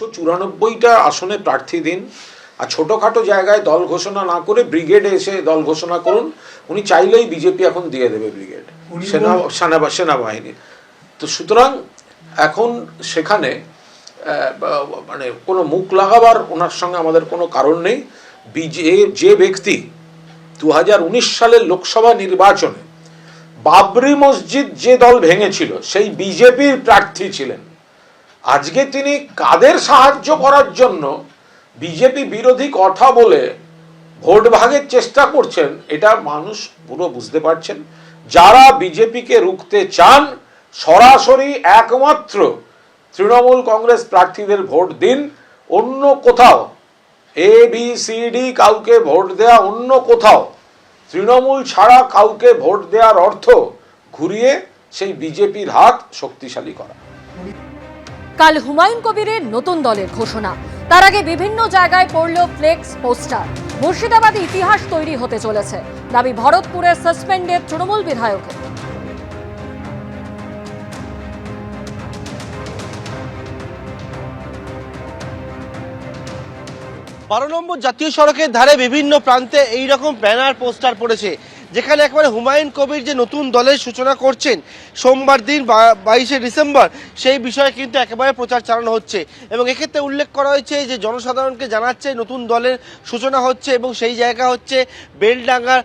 194টা আসনে প্রার্থী দিন, আর ছোটোখাটো জায়গায় দল ঘোষণা না করে ব্রিগেডে এসে দল ঘোষণা করুন। উনি চাইলেই বিজেপি এখন দিয়ে দেবে ব্রিগেড, সেনাবাহিনী। তো সুতরাং এখন সেখানে মানে কোনো মুখ লাগাবার ওনার সঙ্গে আমাদের কোনো কারণ নেই। যে ব্যক্তি 2019 সালের লোকসভা নির্বাচনে বাবরি মসজিদ যে দল ভেঙেছিল সেই বিজেপির প্রার্থী ছিলেন, আজকে তিনি কাদের সাহায্য করার জন্য বিজেপি বিরোধী কথা বলে ভোট ভাগের চেষ্টা করছেন, এটা মানুষ পুরো বুঝতে পারছেন। যারা বিজেপিকে রুখতে চান সরাসরি একমাত্র তৃণমূল কংগ্রেস প্রার্থীদের ভোট দিন। অন্য কোথাও ABCD কাউকে ভোট দেয়া, অন্য কোথাও তৃণমূল ছাড়া কাউকে ভোট দেওয়ার অর্থ ঘুরিয়ে সেই বিজেপির হাত শক্তিশালী করা। কাল হুমায়ুন কবিরের নতুন দলের ঘোষণা, তার আগে বিভিন্ন জায়গায় পড়ল ফ্লেক্স পোস্টার। মুর্শিদাবাদে ইতিহাস তৈরি হতে চলেছে, দাবি ভরতপুরের সাসপেন্ডেড তৃণমূল বিধায়কের। 12 নম্বর জাতীয় সড়কের ধারে বিভিন্ন প্রান্তে এই রকম ব্যানার পোস্টার পড়েছে, যেখানে একবারে হুমায়ুন কবির যে নতুন দলের সূচনা করছেন সোমবার দিন 22শে ডিসেম্বর, সেই বিষয়ে কিন্তু একেবারে প্রচার চালানো হচ্ছে। এবং এক্ষেত্রে উল্লেখ করা হয়েছে যে জনসাধারণকে জানাচ্ছে নতুন দলের সূচনা হচ্ছে এবং সেই জায়গা হচ্ছে বেলডাঙ্গার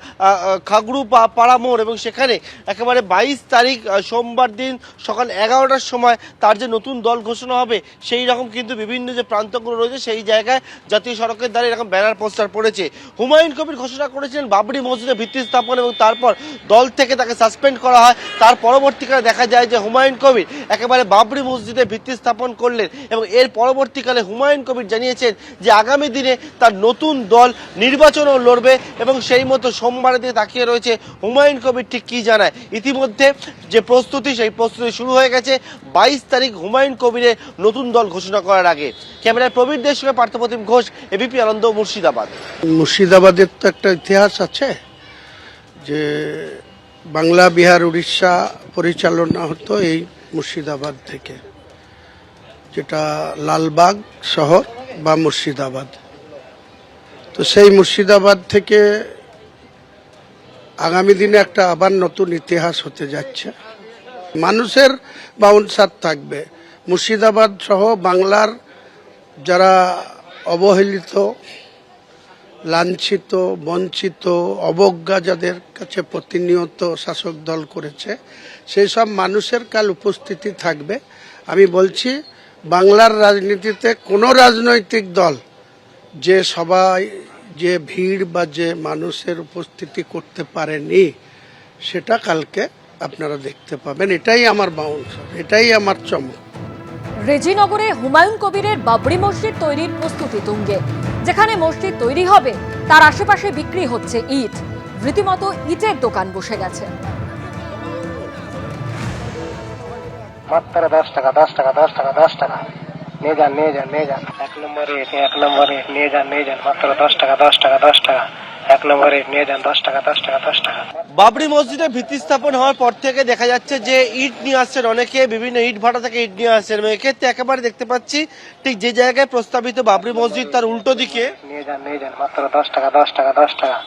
খাগড়ু পাড়া মোড়। এবং সেখানে একেবারে 22 তারিখ সোমবার দিন সকাল 11টার সময় তার যে নতুন দল ঘোষণা হবে, সেই রকম কিন্তু বিভিন্ন যে প্রান্তগুলো রয়েছে সেই জায়গায় জাতীয় সড়কের ধারে এরকম ব্যানার পোস্টার পড়েছে। হুমায়ুন কবির ঘোষণা করেছিলেন বাবরি মসজিদে ভিত্তি স্থাপন এবং তারপর দল থেকে তাকে সাসপেন্ড করা হয়। তার পরবর্তীকালে দেখা যায় যে হুমায়ুন কবির একেবারে বাবরি মসজিদে ভিত্তি স্থাপন করলেন এবং এর পরবর্তীকালে হুমায়ুন কবির জানিয়েছেন যে আগামী দিনে তার নতুন দল নির্বাচনও লড়বে এবং সেই মতো সোমবারের দিকে তাকিয়ে রয়েছে হুমায়ুন কবির ঠিক কী জানায়। ইতিমধ্যে যে প্রস্তুতি, সেই প্রস্তুতি শুরু হয়ে গেছে 22 তারিখ হুমায়ুন কবিরের নতুন দল ঘোষণা করার আগে। ক্যামেরায় প্রবীর দেশ সঙ্গে পার্থপ্রতিম ঘোষ, ABP আনন্দ, মুর্শিদাবাদ। মুর্শিদাবাদের তো একটা ইতিহাস আছে যে বাংলা, বিহার, উড়িষ্যা পরিচালনা হতো এই মুর্শিদাবাদ থেকে, যেটা লালবাগ শহর বা মুর্শিদাবাদ। তো সেই মুর্শিদাবাদ থেকে আগামী দিনে একটা আবার নতুন ইতিহাস হতে যাচ্ছে। মানুষের বাউন্সার থাকবে। মুর্শিদাবাদ সহ বাংলার যারা অবহেলিত, লাঞ্ছিত, বঞ্চিত, অবজ্ঞা যাদের কাছে প্রতিনিয়ত শাসক দল করেছে, সেই সব মানুষের কাল উপস্থিতি থাকবে। আমি বলছি, বাংলার রাজনীতিতে কোনো রাজনৈতিক দল যে সবাই যে ভিড় বা যে মানুষের উপস্থিতি করতে পারেনি, সেটা কালকে আপনারা দেখতে পাবেন। এটাই আমার বাউন্সার, এটাই আমার চমক। রেজিনগরে হুমায়ুন কবিরের বাবরি মসজিদ তৈরির প্রস্তুতি তুঙ্গে। যেখানে মসজিদ তৈরি হবে তার আশেপাশে বিক্রি হচ্ছে ইট, রীতিমতো ইটের দোকান বসে গেছে। মাত্র 10 টাকা 10 টাকা 10 টাকা 10 টাকা নিয়ে যান নিয়ে যান নিয়ে যান। 1 নম্বরে নিয়ে যান নিয়ে যান, মাত্র 10 টাকা 10 টাকা 10 টাকা 1 নম্বরে নিয়ে যান, 10 টাকা 10 টাকা 10 টাকা। বাবরি মসজিদে ভিত্তি স্থাপন হওয়ার পর থেকে দেখা যাচ্ছে যে ইট নিয়ে আসছেন অনেকে, বিভিন্ন ইট ভাটা থেকে ইট নিয়ে আসছেন। এবং এক্ষেত্রে একেবারে দেখতে পাচ্ছি ঠিক যে জায়গায় প্রস্তাবিত বাবরি মসজিদ তার উল্টো দিকে নিয়ে যান মাত্র 10 টাকা 10 টাকা 10 টাকা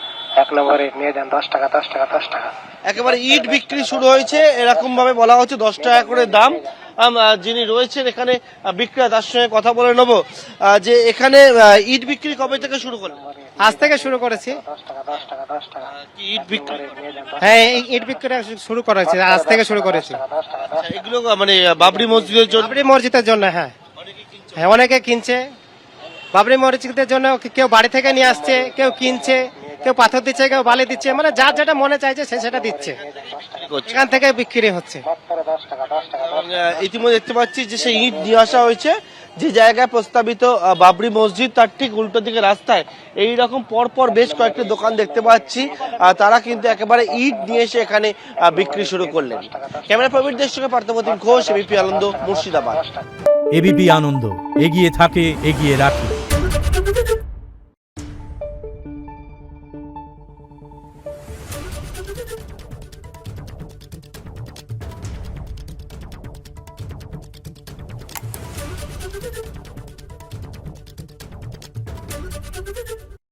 1 নম্বরে নিয়ে যান, 10 টাকা 10 টাকা 10 টাকা। একেবারে ইট বিক্রি শুরু হয়েছে। এরকম ভাবে বলা হচ্ছে 10 টাকা করে দাম। যিনি রয়েছেন এখানে বিক্রেতা, তার সঙ্গে কথা বলে নেবো যে এখানে ইট বিক্রি কবে থেকে শুরু করলেন? আজ থেকে শুরু করেছি। 10 টাকা 10 টাকা 10 টাকা কি ইট বিক্রি? হ্যাঁ, ইট বিক্রি শুরু করেছি, আজ থেকে শুরু করেছি। এগুলো মানে বাবরি মসজিদের জন্য? বাবরি মসজিদের জন্য, হ্যাঁ হ্যাঁ, অনেকে কিনছে। বাবরি মসজিদের জন্য কেউ বাড়ি থেকে নিয়ে আসছে, কেউ কিনছে, কেউ পাথর দিচ্ছে, কেউ বালি দিচ্ছে, মানে যার যেটা মনে চাইছে সে সেটা দিচ্ছে। এখান থেকে বিক্রি হচ্ছে। ইতিমধ্যে দেখতে পাচ্ছি যে সেই ইট নিয়ে আসা হয়েছে যে জায়গায় প্রস্তাবিত বাবরি মসজিদ, তার ঠিক উল্টো দিকে রাস্তায় এইরকম পরপর বেশ কয়েকটি দোকান দেখতে পাচ্ছি। তারা কিন্তু একেবারে ইট নিয়ে এসে এখানে বিক্রি শুরু করলেন। ক্যামেরা প্রবীর দেশ সঙ্গে পার্থপ্রতিম ঘোষ, ABP আনন্দ, মুর্শিদাবাদ। ABP আনন্দ, এগিয়ে থাকে, এগিয়ে রাখে।